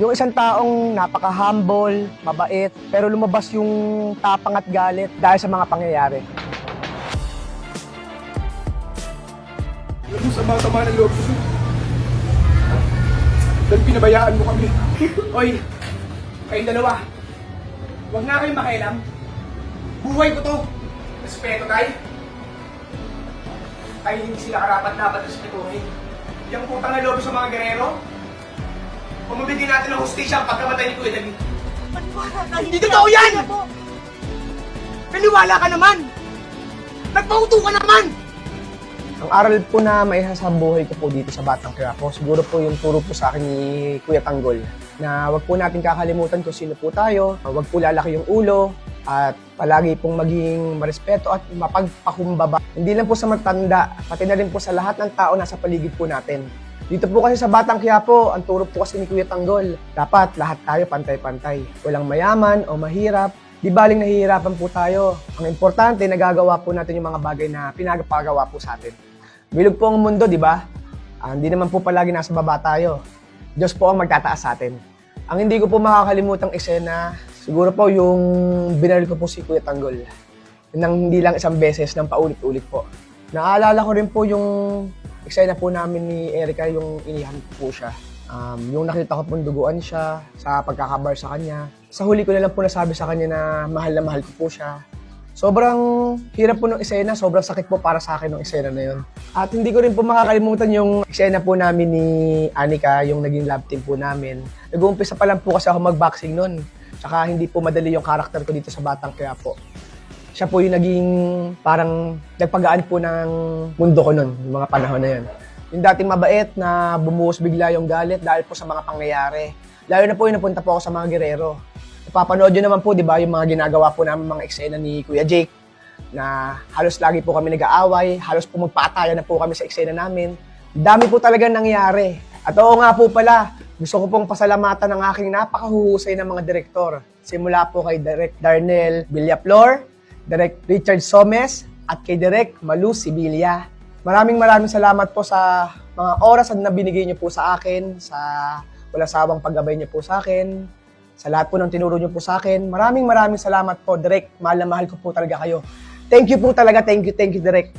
Yung isang taong napaka-humble, mabait, pero lumabas yung tapang at galit dahil sa mga pangyayari. Alam mo, sama-sama ng loob ko. Dahil pinabayaan mo kami. Oy, kayong dalawa. Huwag nga kayong makialam. Buhay ko to. Respeto tayo. Ay, hindi sila karapat-dapat respetuhin. Yung putang na loob sa mga gerero. Pumabigyan natin ng hustisya ang pagkamatay ni Kuya David. Hindi totoo yan! Naniwala ka naman! Nagpauto ka naman! Ang aral po na maihasa sa buhay ko po dito sa Batang Quiapo, siguro po yung turo po sa akin ni Kuya Tanggol, na wag po natin kakalimutan kung sino po tayo, wag po lalaki yung ulo, at palagi pong maging marespeto at mapagpakumbaba. Hindi lang po sa matanda, pati na rin po sa lahat ng tao nasa paligid po natin. Dito po kasi sa Batang Quiapo, ang turo po kasi ni Kuya Tanggol, dapat lahat tayo pantay-pantay. Walang mayaman o mahirap, di baling nahihirapan po tayo. Ang importante, nagagawa po natin yung mga bagay na pinagpagawa po sa atin. Bilog po ang mundo, di ba? Hindi naman po palagi nasa baba tayo. Diyos po ang magtataas sa atin. Ang hindi ko po makakalimutang eksena, siguro po yung binaril ko po si Kuya Tanggol. Nang hindi lang isang beses, nang paulit-ulit po. Naalala ko rin po yung eksena po namin ni Erica, yung inihan po siya. Yung nakita ko pong duguan siya sa pagkakabar sa kanya. Sa huli ko na lang po nasabi sa kanya na mahal ko po siya. Sobrang hirap po ng eksena, sobrang sakit po para sa akin ng eksena na yun. At hindi ko rin po makakalimutan yung eksena po namin ni Anika, yung naging love team po namin. Nag-uumpisa pa lang po kasi ako mag-boxing nun. Tsaka hindi po madali yung karakter ko dito sa Batang Quiapo. Siya po yung naging parang nagpagaan po ng mundo ko nun, yung mga panahon na yun. Yung dating mabait na bumuhos bigla yung galit dahil po sa mga pangyayari. Lalo na po yung napunta po ako sa mga gerero. Napapanood nyo naman po, di ba, yung mga ginagawa po namin mga eksena ni Kuya Jake na halos lagi po kami nag-aaway, halos po magpatayan na po kami sa eksena namin. Dami po talaga nangyari. At oo nga po pala, gusto ko pong pasalamatan ng aking napakahuhusay ng mga direktor. Simula po kay Direk Darnel Villaflor, Direk Richard Somes, at kay Direk Malu Sibilia. Maraming salamat po sa mga oras na binigay niyo po sa akin, sa walang sawang paggabay niyo po sa akin, sa lahat po ng tinuro niyo po sa akin. Maraming salamat po, Direk. Mahal na mahal ko po talaga kayo. Thank you po talaga. Thank you, Direk.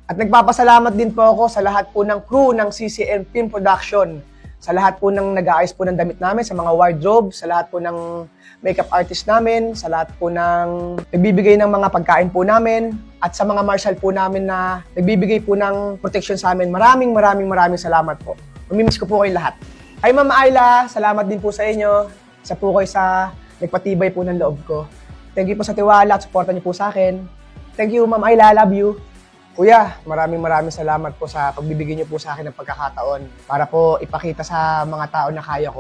At nagpapasalamat din po ako sa lahat po ng crew ng CCM Film Production, sa lahat po ng nag-aayos po ng damit namin, sa mga wardrobe, sa lahat po ng makeup artist namin, sa lahat po ng nagbibigay ng mga pagkain po namin, at sa mga marshal po namin na nagbibigay po ng protection sa amin. Maraming salamat po. Mamimiss ko po kayo lahat. Ay, Ma'am Ayla, salamat din po sa inyo. Isa po kayo sa nagpatibay po ng loob ko. Thank you po sa tiwala at suporta niyo po sa akin. Thank you, Ma'am Ayla. Love you. Kuya, maraming salamat po sa pagbibigay niyo po sa akin ng pagkakataon para po ipakita sa mga tao na kaya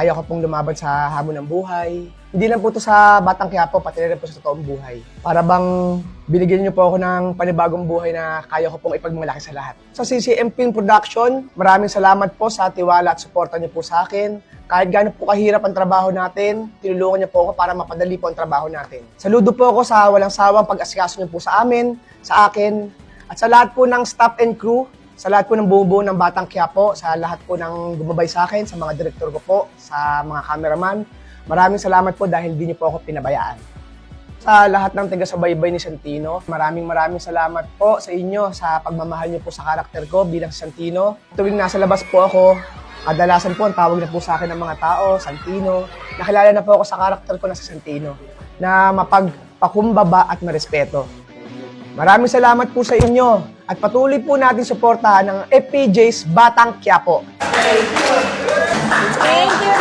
ko pong lumaban sa hamon ng buhay. Hindi lang po ito sa Batang Quiapo, pati rin po sa totoong buhay. Para bang binigyan niyo po ako ng panibagong buhay na kaya ko pong ipagmalaki sa lahat. Sa CCM Film Production, maraming salamat po sa tiwala at suporta niyo po sa akin. Kahit gaano po kahirap ang trabaho natin, tinulungan niyo po ako para mapadali po ang trabaho natin. Saludo po ako sa walang sawang pag-asikaso niyo po sa amin, sa akin, at sa lahat po ng staff and crew, sa lahat po ng buo ng Batang Quiapo, sa lahat po ng gumabay sa akin, sa mga direktor ko po, sa mga cameraman. Maraming salamat po dahil di niyo po ako pinabayaan. Sa lahat ng taga-subaybay ni Santino, maraming salamat po sa inyo sa pagmamahal niyo po sa karakter ko bilang si Santino. Tuwing nasa labas po ako, kadalasan po ang tawag na po sa akin ng mga tao, Santino. Nakilala na po ako sa karakter ko na si Santino, na mapagpakumbaba at marespeto. Maraming salamat po sa inyo at patuloy po natin suportahan ng FPJ's Batang Quiapo. Thank you.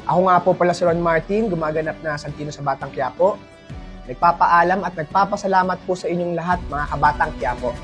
Ako nga po pala si Ron Martin, gumaganap na Santino sa Batang Quiapo. Nagpapaalam at nagpapasalamat po sa inyong lahat, mga kabatang Quiapo.